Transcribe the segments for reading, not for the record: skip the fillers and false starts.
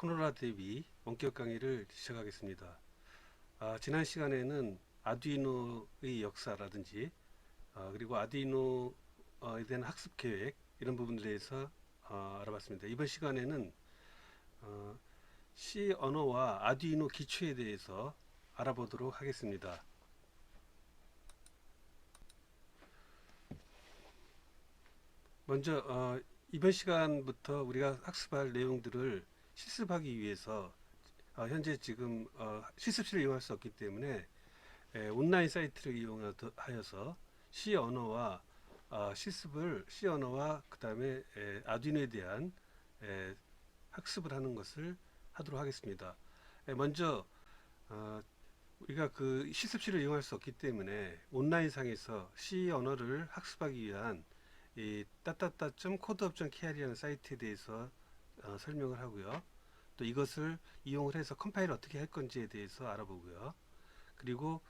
코로나 대비 원격 강의를 시작하겠습니다. 지난 시간에는 아두이노의 역사라든지 그리고 아두이노에 대한 학습 계획 이런 부분들에 대해서 알아봤습니다. 이번 시간에는 어, C 언어와 아두이노 기초에 대해서 알아보도록 하겠습니다. 먼저 이번 시간부터 우리가 학습할 내용들을 실습하기 위해서 현재 지금 실습실을 이용할 수 없기 때문에 온라인 사이트를 이용하여서 C 언어와 실습을 C 언어와 그 다음에 아두이노에 대한 학습을 하는 것을 하도록 하겠습니다. 먼저 우리가 그 실습실을 이용할 수 없기 때문에 온라인상에서 C 언어를 학습하기 위한 이 따따따.codeup.kr이라는 사이트에 대해서 설명을 하고요. 또 이것을 이용을 해서 컴파일을 어떻게 할 건지에 대해서 알아보고요. 그리고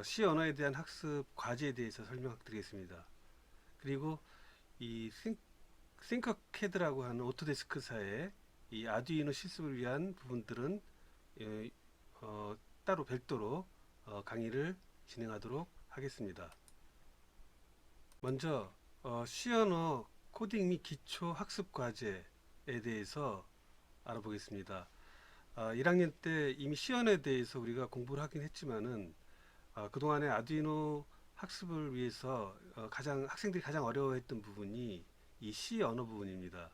C 언어에 대한 학습 과제에 대해서 설명드리겠습니다. 그리고 이 싱커캐드라고 하는 오토데스크사의 이 아두이노 실습을 위한 부분들은 따로 별도로 강의를 진행하도록 하겠습니다. 먼저 C 언어 코딩 및 기초 학습 과제에 대해서 알아보겠습니다. 1학년 때 이미 C 언어에 대해서 우리가 공부를 하긴 했지만은 그동안에 아두이노 학습을 위해서 학생들이 가장 어려워했던 부분이 이 C 언어 부분입니다.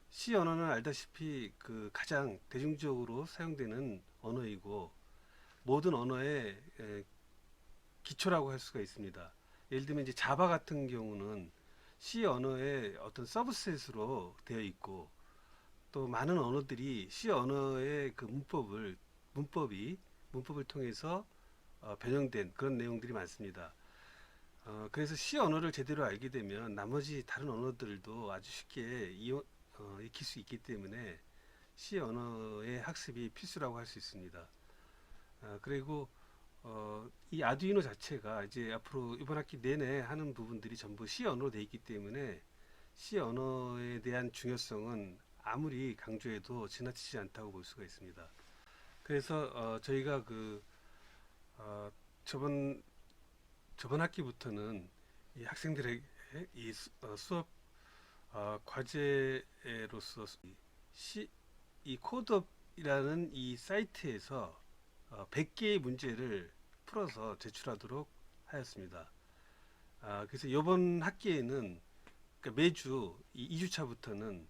C 언어는 알다시피 그 가장 대중적으로 사용되는 언어이고 모든 언어의 기초라고 할 수가 있습니다. 예를 들면 이제 자바 같은 경우는 C 언어의 어떤 서브셋으로 되어 있고 또 많은 언어들이 C 언어의 그 문법을 통해서 변형된 그런 내용들이 많습니다. 그래서 C 언어를 제대로 알게 되면 나머지 다른 언어들도 아주 쉽게 익힐 수 있기 때문에 C 언어의 학습이 필수라고 할 수 있습니다. 그리고 이 아두이노 자체가 이제 앞으로 이번 학기 내내 하는 부분들이 전부 C 언어로 되어 있기 때문에 C 언어에 대한 중요성은 아무리 강조해도 지나치지 않다고 볼 수가 있습니다. 그래서 저희가 어, 저번 학기부터는 이 학생들에게 이 수업 과제로서 이 코드업이라는 이 사이트에서 100개의 문제를 풀어서 제출하도록 하였습니다. 그래서 이번 학기에는 그러니까 매주 이 2주차부터는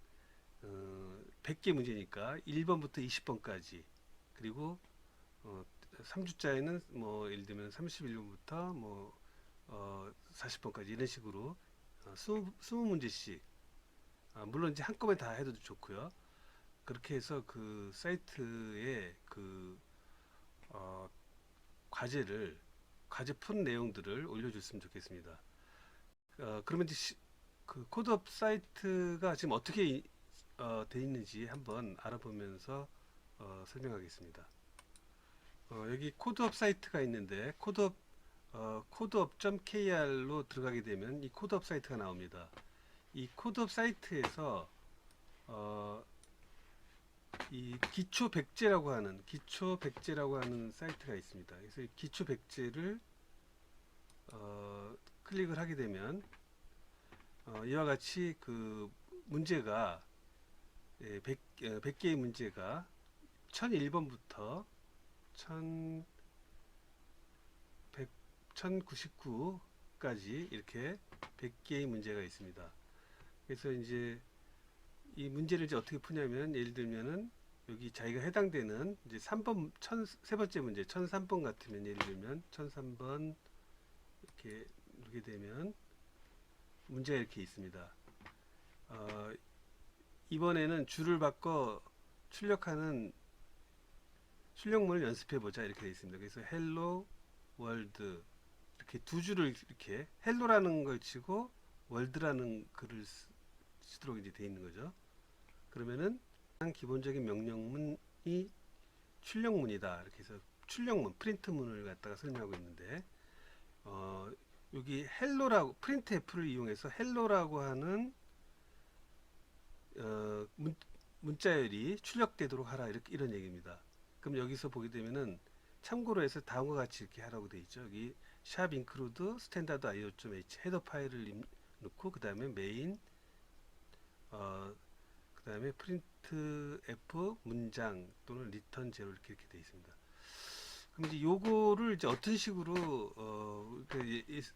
100개 문제니까 1번부터 20번까지 그리고 3주차에는 뭐 예를 들면 31번부터 뭐 40번까지 이런 식으로 20문제씩 물론 이제 한꺼번에 다 해도 좋고요. 그렇게 해서 그 사이트에 그 과제 푼 내용들을 올려줬으면 좋겠습니다. 그러면 이제 그 코드업 사이트가 지금 어떻게 돼 있는지 한번 알아보면서 설명하겠습니다. 여기 코드업 사이트가 있는데 codeup.kr로 들어가게 되면 이 코드업 사이트가 나옵니다. 이 코드업 사이트에서 이 기초 백제라고 하는 사이트가 있습니다. 그래서 이 기초 백제를 클릭을 하게 되면 이와 같이 그 문제가 100개의 문제가 1001번부터 1099까지 이렇게 100개의 문제가 있습니다. 그래서 이제 이 문제를 이제 어떻게 푸냐면 예를 들면은 여기 자기가 해당되는 이제 3번 세 번째 문제 1003번 같으면 예를 들면 1003번 이렇게 누르게 되면 문제가 이렇게 있습니다. 이번에는 줄을 바꿔 출력하는 출력문을 연습해 보자 이렇게 되어 있습니다. 그래서 헬로 월드 이렇게 두 줄을 이렇게 헬로라는 걸 치고 월드라는 글을 쓰도록 이제 되어 있는 거죠. 그러면은 기본적인 명령문이 출력문이다 이렇게 해서 출력문 프린트문을 갖다가 설명하고 있는데 여기 헬로라고 프린트 F를 이용해서 헬로라고 하는 문자열이 출력되도록 하라 이런 얘기입니다. 그럼 여기서 보게 되면은 참고로 해서 다음과 같이 이렇게 하라고 되어 있죠. 여기 샵 include standard io.h 헤더 파일을 넣고 그 다음에 메인 그 다음에 프린트 f 문장 또는 리턴 제로 이렇게 되어 있습니다. 그럼 이제 요거를 이제 어떤 식으로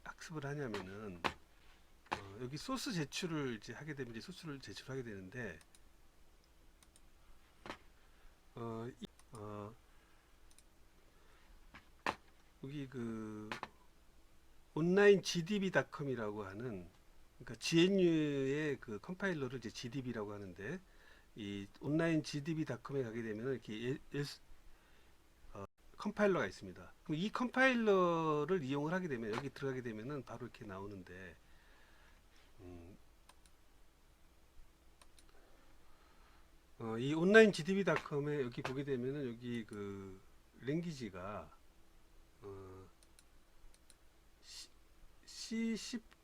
학습을 하냐면은 여기 소스 제출을 이제 하게 되면 이제 소스를 제출하게 되는데 어, 이- 어, 여기 그 온라인 gdb.com이라고 하는 그러니까 GNU의 그 컴파일러를 이제 gdb라고 하는데 이 온라인 gdb.com에 가게 되면 이렇게 컴파일러가 있습니다. 그럼 이 컴파일러를 이용을 하게 되면 여기 들어가게 되면은 바로 이렇게 나오는데 음, 이 온라인 gdb.com에 여기 보게 되면은 여기 그 랭귀지가 어, C,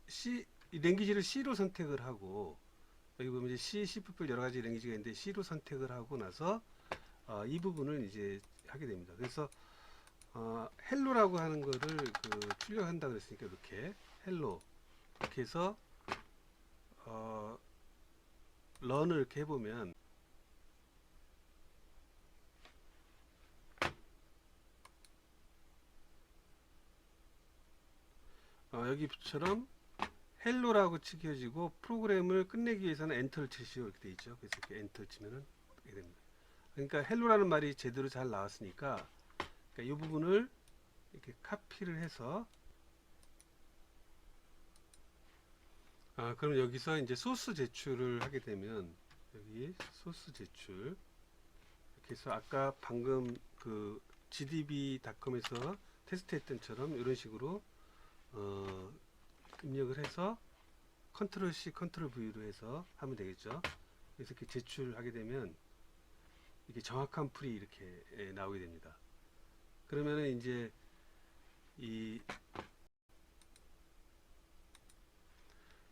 C 이 랭귀지를 C로 선택을 하고 여기 보면 이제 C, C++ 여러 가지 랭귀지가 있는데 C로 선택을 하고 나서 이 부분을 이제 하게 됩니다. 그래서 헬로라고 하는 거를 그 출력한다 그랬으니까 이렇게 헬로 이렇게 해서 어, 런을 이렇게 해보면 여기처럼 헬로라고 치켜지고 프로그램을 끝내기 위해서는 엔터를 치시오 이렇게 돼 있죠. 그래서 이렇게 엔터 치면은 이렇게 됩니다. 그러니까 헬로라는 말이 제대로 잘 나왔으니까 그러니까 이 부분을 이렇게 카피를 해서 그럼 여기서 이제 소스 제출을 하게 되면 여기 소스 제출 이렇게 해서 아까 방금 그 gdb.com에서 테스트했던 처럼 이런 식으로 어, 입력을 해서 컨트롤 C, 컨트롤 V로 해서 하면 되겠죠. 그래서 이렇게 제출하게 되면 이게 정확한 풀이 이렇게 나오게 됩니다. 그러면은 이제 이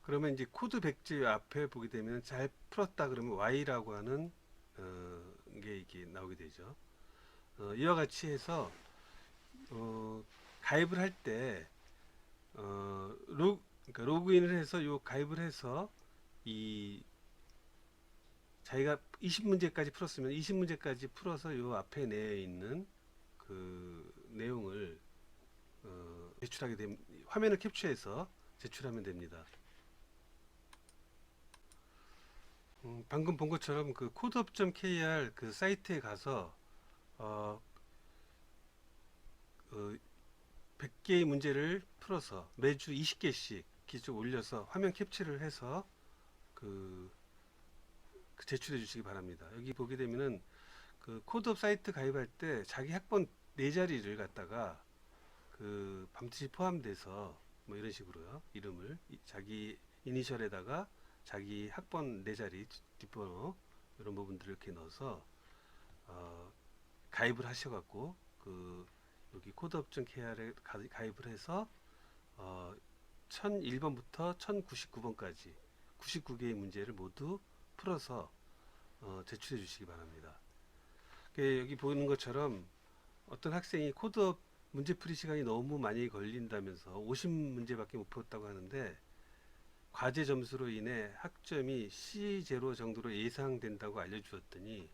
그러면 이제 코드 백지 앞에 보게 되면 잘 풀었다 그러면 Y라고 하는 게 이렇게 나오게 되죠. 이와 같이 해서 가입을 할 때 그러니까 로그인을 해서 요 가입을 해서 이 자기가 20문제까지 풀었으면 20문제까지 풀어서 요 앞에 내에 있는 그 내용을 제출하게 되면 화면을 캡처해서 제출하면 됩니다. 방금 본 것처럼 그 codeup.kr 그 사이트에 가서 어, 어, 100개의 문제를 풀어서 매주 20개씩 기록 올려서 화면 캡처를 해서 그, 그 제출해 주시기 바랍니다. 여기 보게 되면은 그 코드업 사이트 가입할 때 자기 학번 네 자리를 갖다가 그 반드시 포함돼서 뭐 이런 식으로요. 이름을 자기 이니셜에다가 자기 학번 네 자리 뒷번호 이런 부분들을 이렇게 넣어서 어, 가입을 하셔갖고 그 여기 코드업종 KR에 가입을 해서 어, 1001번부터 1099번까지 99개의 문제를 모두 풀어서 제출해 주시기 바랍니다. 여기 보이는 것처럼 어떤 학생이 코드업 문제풀이 시간이 너무 많이 걸린다면서 50문제밖에 못 풀었다고 하는데 과제 점수로 인해 학점이 C0 정도로 예상된다고 알려주었더니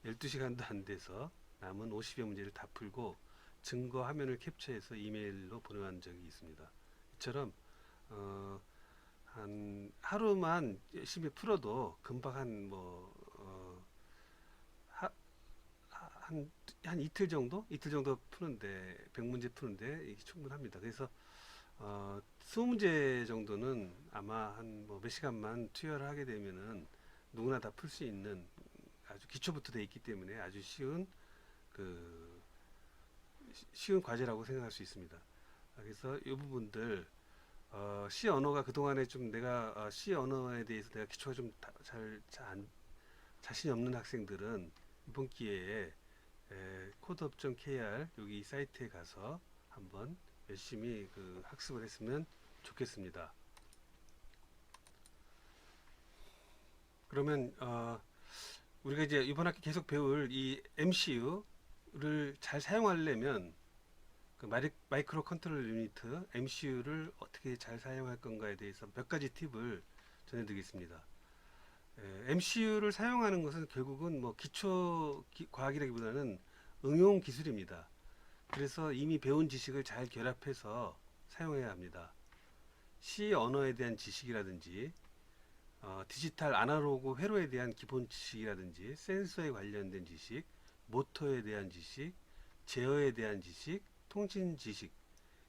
12시간도 안 돼서 남은 50여 문제를 다 풀고 증거 화면을 캡처해서 이메일로 보내한 적이 있습니다. 이처럼 한 하루만 열심히 풀어도 금방 한 이틀 정도? 이틀 정도 푸는데 100문제 푸는데 이게 충분합니다. 그래서 20문제 정도는 아마 한 뭐 몇 시간만 투여를 하게 되면은 누구나 다 풀 수 있는 아주 기초부터 돼 있기 때문에 아주 그 쉬운 과제라고 생각할 수 있습니다. 그래서 이 부분들 C 언어가 그동안에 좀 내가 C 언어에 대해서 내가 기초가 좀 자신이 없는 학생들은 이번 기회에 code업.kr 여기 사이트에 가서 한번 열심히 그 학습을 했으면 좋겠습니다. 그러면 우리가 이제 이번 학기 계속 배울 이 MCU를 잘 사용하려면 그 마이크로 컨트롤 유니트 MCU를 어떻게 잘 사용할 건가에 대해서 몇 가지 팁을 전해드리겠습니다. MCU를 사용하는 것은 결국은 뭐 기초 과학이라기보다는 응용 기술입니다. 그래서 이미 배운 지식을 잘 결합해서 사용해야 합니다. C 언어에 대한 지식이라든지 디지털 아날로그 회로에 대한 기본 지식이라든지 센서에 관련된 지식, 모터에 대한 지식, 제어에 대한 지식, 통신 지식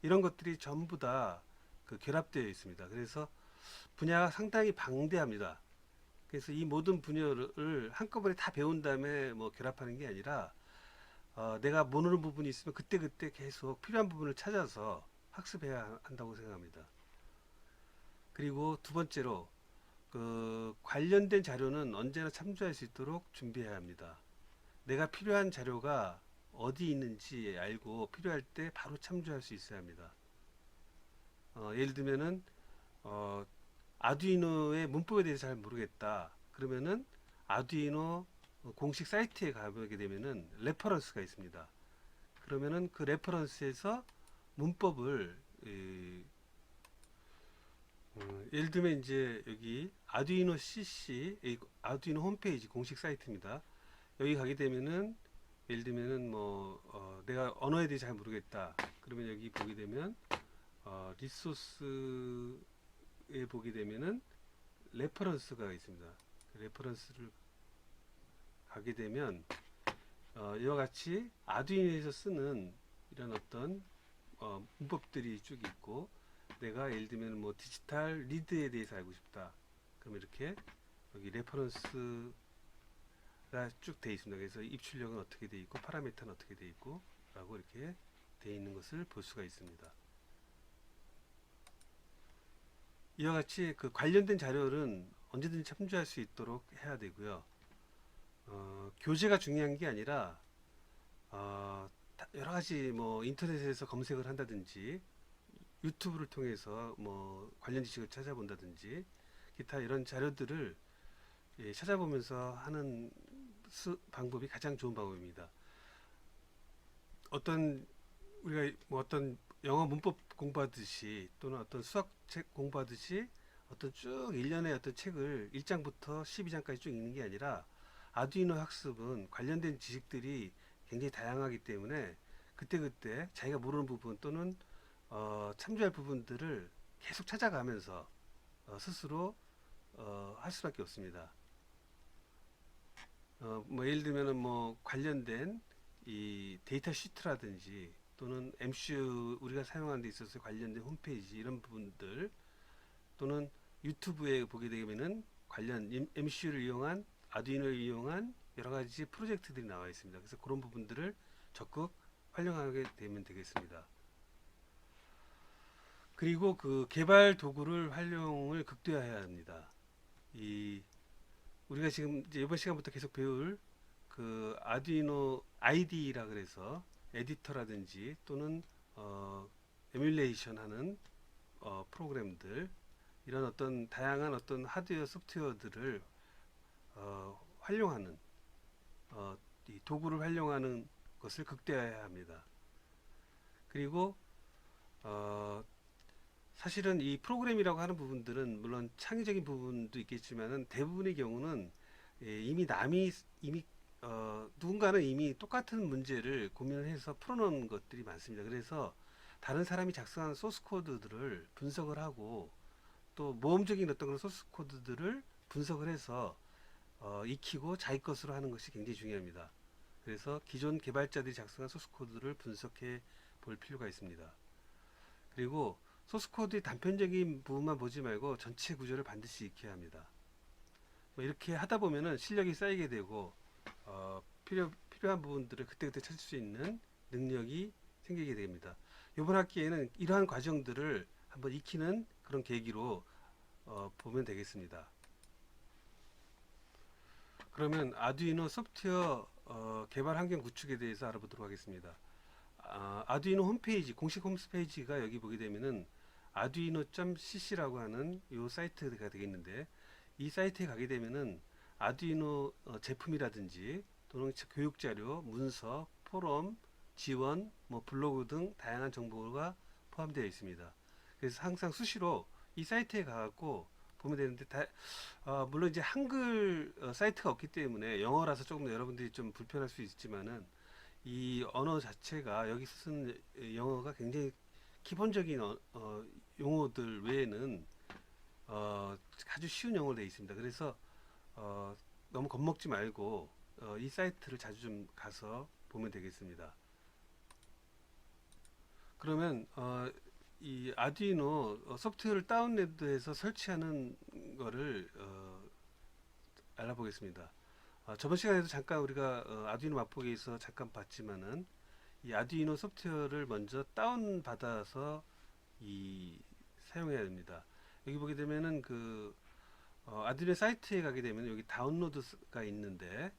이런 것들이 전부 다 그 결합되어 있습니다. 그래서 분야가 상당히 방대합니다. 그래서 이 모든 분야를 한꺼번에 다 배운 다음에 뭐 결합하는 게 아니라 내가 모르는 부분이 있으면 그때그때 계속 필요한 부분을 찾아서 학습해야 한다고 생각합니다. 그리고 두 번째로 그 관련된 자료는 언제나 참조할 수 있도록 준비해야 합니다. 내가 필요한 자료가 어디 있는지 알고 필요할 때 바로 참조할 수 있어야 합니다. 예를 들면은 어, 아두이노의 문법에 대해서 잘 모르겠다. 그러면은 아두이노 공식 사이트에 가보게 되면은 레퍼런스가 있습니다. 그러면은 그 레퍼런스에서 문법을 예를 들면 이제 여기 아두이노 CC 아두이노 홈페이지 공식 사이트입니다. 여기 가게 되면은 예를 들면은 뭐 내가 언어에 대해 잘 모르겠다. 그러면 여기 보게 되면 리소스에 보게 되면은 레퍼런스가 있습니다. 그 레퍼런스를 가게 되면 이와 같이 아두이노에서 쓰는 이런 어떤 문법들이 쭉 있고 내가 예를 들면 뭐 디지털 리드에 대해서 알고 싶다. 그러면 이렇게 여기 레퍼런스가 쭉 되어 있습니다. 그래서 입출력은 어떻게 되어 있고 파라미터는 어떻게 되어 있고 라고 이렇게 되어 있는 것을 볼 수가 있습니다. 이와 같이 그 관련된 자료는 언제든지 참조할 수 있도록 해야 되고요. 교재가 중요한 게 아니라 여러 가지 뭐 인터넷에서 검색을 한다든지 유튜브를 통해서 뭐 관련 지식을 찾아본다든지 기타 이런 자료들을 찾아보면서 하는 방법이 가장 좋은 방법입니다. 어떤 우리가 뭐 어떤 영어 문법 공부하듯이 또는 어떤 수학 책 공부하듯이 어떤 쭉 1년의 어떤 책을 1장부터 12장까지 쭉 읽는 게 아니라 아두이노 학습은 관련된 지식들이 굉장히 다양하기 때문에 그때그때 자기가 모르는 부분 또는 참조할 부분들을 계속 찾아가면서 스스로 할 수밖에 없습니다. 뭐 예를 들면은 뭐 관련된 이 데이터 시트라든지 또는 MCU 우리가 사용하는 데 있어서 관련된 홈페이지 이런 부분들 또는 유튜브에 보게 되면은 관련 MCU를 이용한 아두이노를 이용한 여러 가지 프로젝트들이 나와 있습니다. 그래서 그런 부분들을 적극 활용하게 되면 되겠습니다. 그리고 그 개발 도구를 활용을 극대화해야 합니다. 이 우리가 지금 이제 이번 시간부터 계속 배울 그 아두이노 IDE라 그래서 에디터라든지 또는 에뮬레이션 하는 프로그램들 이런 어떤 다양한 어떤 하드웨어 소프트웨어들을 활용하는 이 도구를 활용하는 것을 극대화해야 합니다. 그리고 어, 사실은 이 프로그램이라고 하는 부분들은 물론 창의적인 부분도 있겠지만은 대부분의 경우는 이미 남이 이미 누군가는 이미 똑같은 문제를 고민을 해서 풀어놓은 것들이 많습니다. 그래서 다른 사람이 작성한 소스 코드들을 분석을 하고 또 모험적인 어떤 그런 소스 코드들을 분석을 해서 익히고 자기 것으로 하는 것이 굉장히 중요합니다. 그래서 기존 개발자들이 작성한 소스 코드를 분석해 볼 필요가 있습니다. 그리고 소스 코드의 단편적인 부분만 보지 말고 전체 구조를 반드시 익혀야 합니다. 뭐 이렇게 하다 보면은 실력이 쌓이게 되고 필요한 부분들을 그때그때 찾을 수 있는 능력이 생기게 됩니다. 이번 학기에는 이러한 과정들을 한번 익히는 그런 계기로 보면 되겠습니다. 그러면 아두이노 소프트웨어 개발 환경 구축에 대해서 알아보도록 하겠습니다. 아두이노 홈페이지 공식 홈페이지가 여기 보게 되면은 arduino.cc라고 하는 이 사이트가 되겠는데 이 사이트에 가게 되면은 아두이노 제품이라든지 또는 교육 자료, 문서, 포럼, 지원, 뭐 블로그 등 다양한 정보가 포함되어 있습니다. 그래서 항상 수시로 이 사이트에 가갖고 보면 되는데 물론 이제 한글 사이트가 없기 때문에 영어라서 조금 여러분들이 좀 불편할 수 있지만은 이 언어 자체가 여기서 쓰는 영어가 굉장히 기본적인 용어들 외에는 아주 쉬운 영어로 되어 있습니다. 그래서 어, 너무 겁먹지 말고 이 사이트를 자주 좀 가서 보면 되겠습니다. 그러면 이 아두이노 소프트웨어를 다운로드해서 설치하는 거를 알아보겠습니다. 저번 시간에도 잠깐 우리가 아두이노 맛보기에서 잠깐 봤지만은 이 아두이노 소프트웨어를 먼저 다운 받아서 이 사용해야 됩니다. 여기 보게 되면은 그 아두이노 사이트에 가게 되면 여기 다운로드가 있는데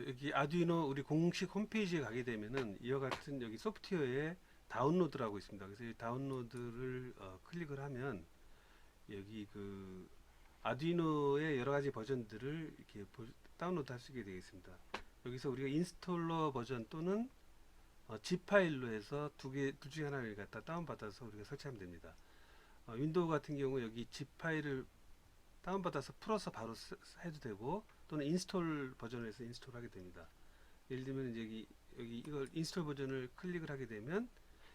여기 아두이노 우리 공식 홈페이지에 가게 되면은 이와 같은 여기 소프트웨어에 다운로드라고 있습니다. 그래서 이 다운로드를 클릭을 하면 여기 그 아두이노의 여러 가지 버전들을 이렇게 다운로드 할 수 있게 되겠습니다. 여기서 우리가 인스톨러 버전 또는 zip 파일로 해서 둘 중에 하나를 갖다 다운받아서 우리가 설치하면 됩니다. 윈도우 같은 경우 여기 zip 파일을 다운받아서 풀어서 바로 해도 되고 또는 인스톨 버전을 해서 인스톨 하게 됩니다. 예를 들면 여기 이걸 인스톨 버전을 클릭을 하게 되면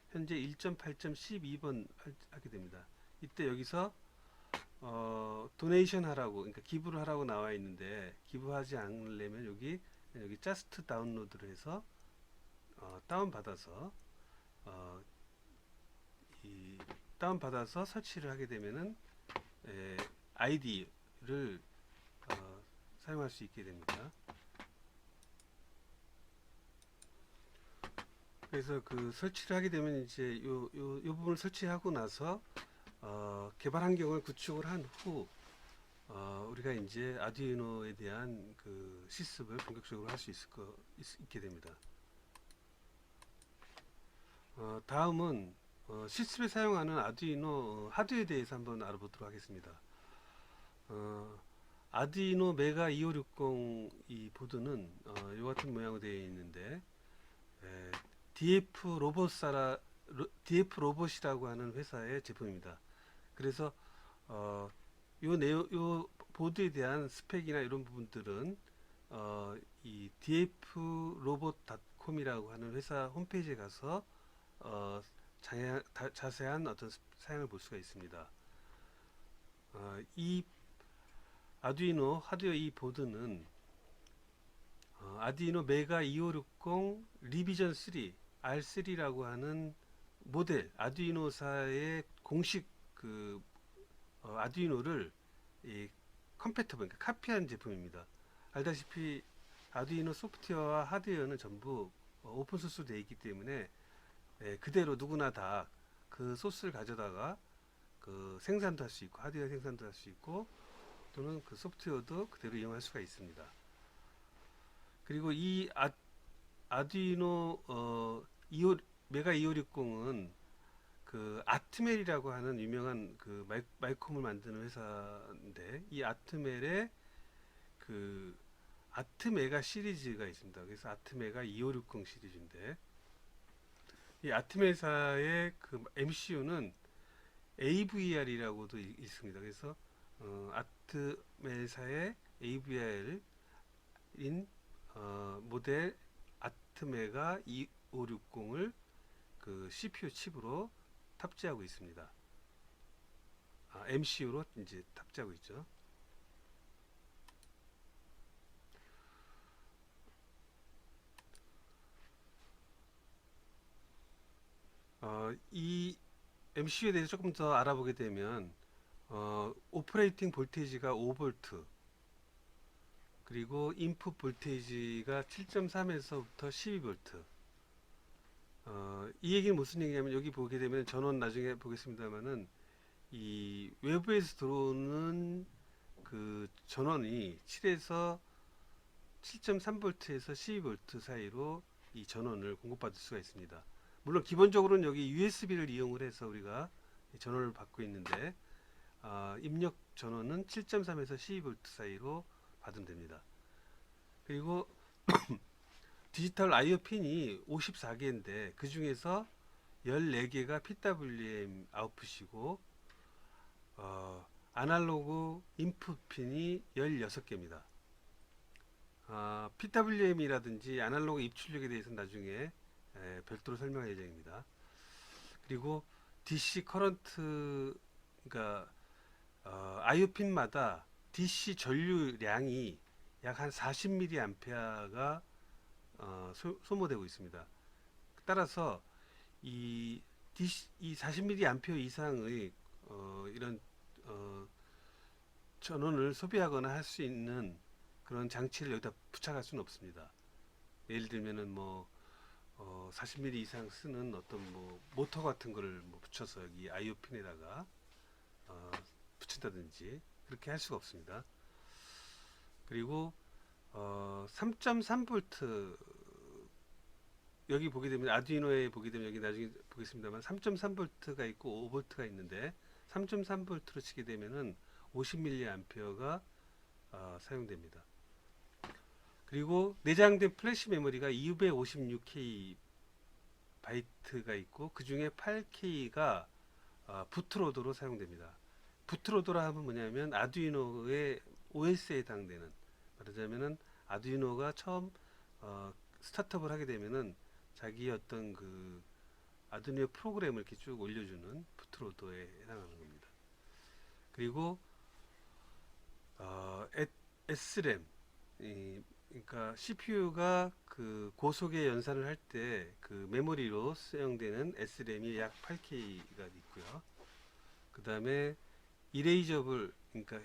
현재 1.8.12번 하게 됩니다. 이때 여기서 도네이션 하라고, 그러니까 기부를 하라고 나와 있는데 기부하지 않으려면 여기 just 다운로드를 해서 다운받아서 다운받아서 설치를 하게 되면은 아이디를 사용할 수 있게 됩니다. 그래서 그 설치를 하게 되면 이제 요 부분을 설치하고 나서 개발 환경을 구축을 한 후 우리가 이제 아두이노에 대한 그 실습을 본격적으로 할 수 있게 됩니다. 다음은 실습에 사용하는 아두이노 하드에 대해서 한번 알아보도록 하겠습니다. 아두이노 메가 2560 이 보드는 이 같은 모양으로 되어 있는데 DF 로봇이라고 하는 회사의 제품입니다. 그래서 요 보드에 대한 스펙이나 이런 부분들은 이 dfrobot.com이라고 하는 회사 홈페이지에 가서 자세한 어떤 사양을 볼 수가 있습니다. 이 아두이노 하드웨어 이 보드는 아두이노 메가 2560 리비전 3 R3라고 하는 모델 아두이노사의 공식 그 아두이노를 이 컴패터블, 그러니까 카피한 제품입니다. 알다시피 아두이노 소프트웨어와 하드웨어는 전부 오픈소스로 되어 있기 때문에 그대로 누구나 다 그 소스를 가져다가 그 생산도 할 수 있고 하드웨어 생산도 할 수 있고 또는 그 소프트웨어도 그대로 이용할 수가 있습니다. 그리고 이 아두이노 메가 2560은 그 아트멜이라고 하는 유명한 그 마이콤을 만드는 회사인데 이 아트멜의 그 아트메가 시리즈가 있습니다. 그래서 아트메가 2560 시리즈인데 이 아트메사의 그 MCU는 AVR이라고도 있습니다. 그래서 아트메사의 AVR인 모델 아트메가 2560을 그 CPU 칩으로 탑재하고 있습니다. MCU로 이제 탑재하고 있죠. 이 MCU에 대해서 조금 더 알아보게 되면 오퍼레이팅 볼테이지가 5V 그리고 인풋 볼테이지가 7.3에서부터 12V. 이 얘기는 무슨 얘기냐면 여기 보게 되면 전원 나중에 보겠습니다만은 이 외부에서 들어오는 그 전원이 7에서 7.3V에서 12V 사이로 이 전원을 공급받을 수가 있습니다. 물론 기본적으로는 여기 USB를 이용을 해서 우리가 전원을 받고 있는데 입력 전원은 7.3에서 12V 사이로 받으면 됩니다. 그리고 디지털 IO 핀이 54개인데 그 중에서 14개가 PWM 아웃풋이고 아날로그 인풋 핀이 16개입니다. PWM이라든지 아날로그 입출력에 대해서는 나중에 별도로 설명할 예정입니다. 그리고 DC 커런트, 그러니까 IO 핀마다 DC 전류량이 약 한 40mA가 소모되고 있습니다. 따라서 이 DC, 이 40mA 이상의 이런 전원을 소비하거나 할 수 있는 그런 장치를 여기다 부착할 수는 없습니다. 예를 들면은 뭐 40mm 이상 쓰는 어떤 뭐 모터 같은 거를 뭐 붙여서 여기 IO 핀에다가 어, 붙인다든지 그렇게 할 수가 없습니다. 그리고 3.3V, 여기 보게 되면 아두이노에 보게 되면 여기 나중에 보겠습니다만 3.3V가 있고 5V가 있는데 3.3V로 치게 되면은 50mA가 사용됩니다. 그리고 내장된 플래시 메모리가 256K 바이트가 있고 그 중에 8K가 부트로드로 사용됩니다. 부트로드라 하면 뭐냐면 아두이노의 OS에 해당되는, 말하자면은 아두이노가 처음 스타트업을 하게 되면은 자기 어떤 그 아두이노 프로그램을 이렇게 쭉 올려주는 부트로드에 해당하는 겁니다. 그리고 SRAM, 그러니까 CPU가 그 고속의 연산을 할 때 그 메모리로 사용되는 SRAM이 약 8K가 있고요. 그 다음에 이레이저블, 그러니까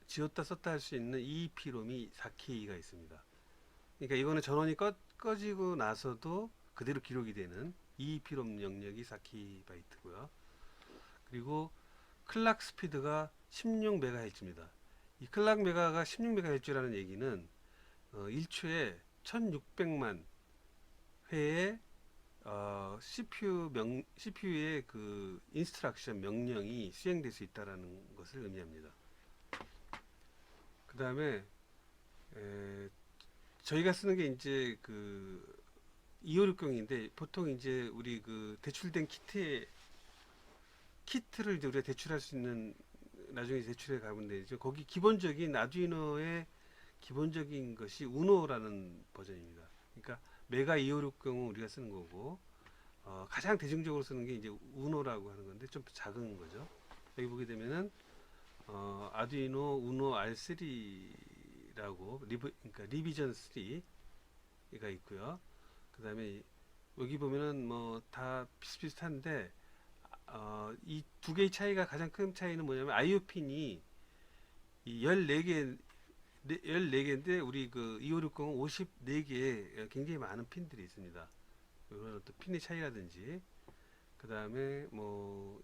지웠다 썼다 할 수 있는 EEP롬이 4K가 있습니다. 그러니까 이거는 전원이 꺼지고 나서도 그대로 기록이 되는 EEP롬 영역이 4KB고요. 그리고 클락 스피드가 16MHz입니다. 이 클락 메가가 16MHz라는 얘기는 1초에 1600만 회의 CPU의 그 인스트럭션 명령이 수행될 수 있다는 것을 의미합니다. 그 다음에 저희가 쓰는 게 이제 그 2560인데 보통 이제 우리 그 대출된 키트를 이제 우리가 대출할 수 있는, 나중에 대출해 가면 되죠. 거기 기본적인 아두이노의 기본적인 것이 우노라는 버전입니다. 그러니까 메가 2560은 우리가 쓰는 거고 가장 대중적으로 쓰는 게 이제 우노라고 하는 건데 좀 작은 거죠. 여기 보게 되면은 아두이노 우노 R3라고 그러니까 리비전 3가 있고요. 그 다음에 여기 보면은 뭐 다 비슷비슷한데 이 두 개의 차이가, 가장 큰 차이는 뭐냐면 IO 핀이 이 14개인데 우리 그 2560은 54개의 굉장히 많은 핀들이 있습니다. 이런 어떤 핀의 차이라든지, 그 다음에 뭐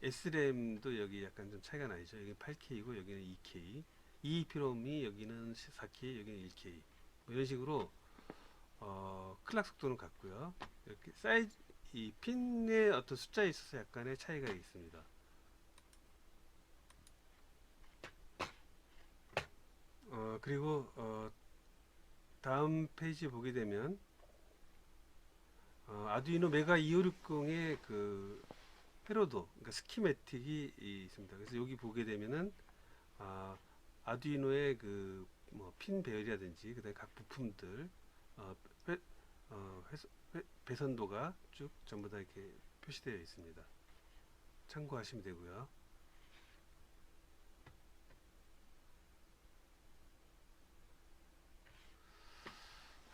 SRAM도 여기 약간 좀 차이가 나죠. 여기 8K이고 여기는 2K, EEPROM이 여기는 4K, 여기는 1K, 뭐 이런 식으로 클락 속도는 같고요. 이렇게 사이즈, 이 핀의 어떤 숫자에 있어서 약간의 차이가 있습니다. 그리고 다음 페이지 보게 되면 아두이노 메가 2560의 그 회로도, 그러니까 스키매틱이 있습니다. 그래서 여기 보게 되면은 아두이노의 그 뭐 핀 배열이라든지 그다음에 각 부품들 어, 회, 배선도가 쭉 전부 다 이렇게 표시되어 있습니다. 참고하시면 되고요.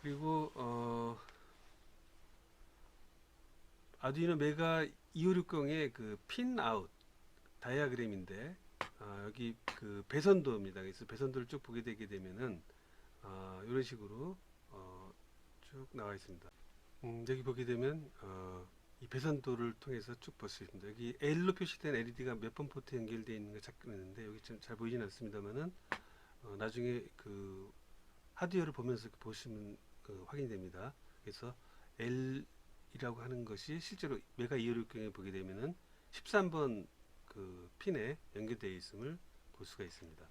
그리고 아두이노 메가 2560의 그 핀 아웃 다이아그램인데 여기 그 배선도입니다. 그래서 배선도를 쭉 보게 되게 되면은 이런 식으로 쭉 나와 있습니다. 여기 보게 되면 이 배선도를 통해서 쭉 볼 수 있습니다. 여기 L로 표시된 LED가 몇 번 포트 연결되어 있는 걸 찾는데 여기 좀 잘 보이진 않습니다만은 나중에 그 하드웨어를 보면서 보시면 확인이 됩니다. 그래서 L이라고 하는 것이 실제로 메가 2560에 보게 되면은 13번 그 그 핀에 연결되어 있음을 볼 수가 있습니다.